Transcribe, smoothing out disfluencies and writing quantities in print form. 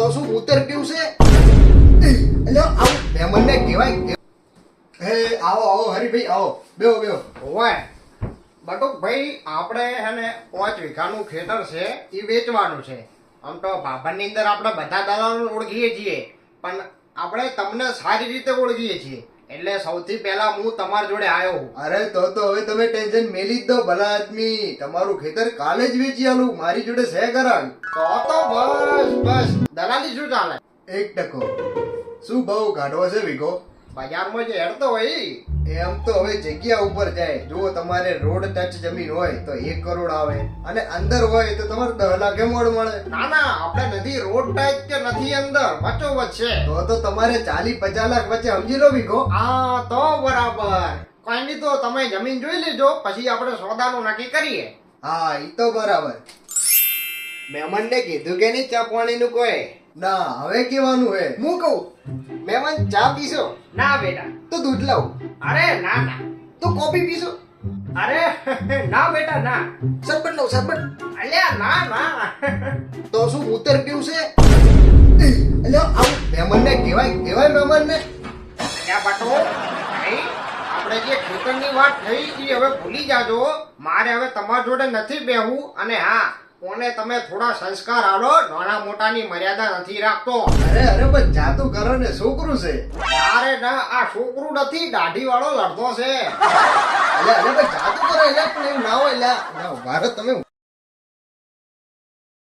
તો શું ઉત્તર પીવું છે? એટલે આવું મહેમાનને કહેવાય. હે આવો આવો હરીભાઈ આવો, બેહો બેહો. ઓય બટુકભાઈ, આપણે હે ને 5 વીઘાનું ખેતર છે એ વેચવાનું છે. આમ તો બાબરની અંદર આપણે બધા દલાલો ઓળખીએ છીએ, પણ આપણે તમને સારી રીતે ઓળખીએ છીએ, એટલે સૌથી પહેલા હું તમારી જોડે આવ્યો છું. અરે તો હવે તમે ટેન્શન મેલી જ દો ભલા આદમી. તમારું ખેતર કાલે જ વેચી આલું, મારી જોડે છે કરાવી. તો બસ બસ દલાલી શું ચાલે? 1%. શું ભાવ કાઢવો છે વીઘો? બજારમાં જે હેડતો હોય એમ તો હવે જગ્યા ઉપર જાય. જો તમારે રોડ ટચ જમીન હોય તો 1 કરોડ આવે, અને અંદર હોય તો તમારે 10 લાખે મોડ મળે. ના ના, આપણે નથી રોડ ટચ કે નથી અંદર, વચ્ચોવચ્ચ છે. તો તમારે 40-50 લાખ વચ્ચે સમજી લો વીઘો. હા તો બરાબર. કઈ નહીં, તો તમે જમીન જોઈ લેજો, પછી આપણે સોદાનું નક્કી કરીએ. હા ઈ તો બરાબર. મહેમાનને કીધું કે નહીં ચા પાણીનું કોઈ? ના હવે કેવાનું હે? હું કહું, મહેમાન ચા પીશો? ના બેટા. તો દૂધ લાવ. અરે ના ના. તો કોફી પીશો? અરે ના બેટા ના. શરબત લાવ શરબત. અલ્યા ના ના. તો શું ઉત્તર પીવું છે? એટલે આવું મહેમાનને કહેવાય મહેમાનને. અલ્યા બટો ભાઈ, આપણે જે ખેતરની વાત થઈ એ હવે ભૂલી જાજો. મારે હવે તમારી જોડે નથી બેહવું. અને હા, કોને તમે થોડા સંસ્કાર આલો, નાના મોટાની મર્યાદા નથી રાખતો. અરે પણ જાતું કરો ને, છોકરું છે. અરે ના, આ છોકરું નથી, દાઢી વાળો લડતો છે. અરે પણ જાતું કરો એટલે પણ એવું ના હોય. એટલે ભારત તમે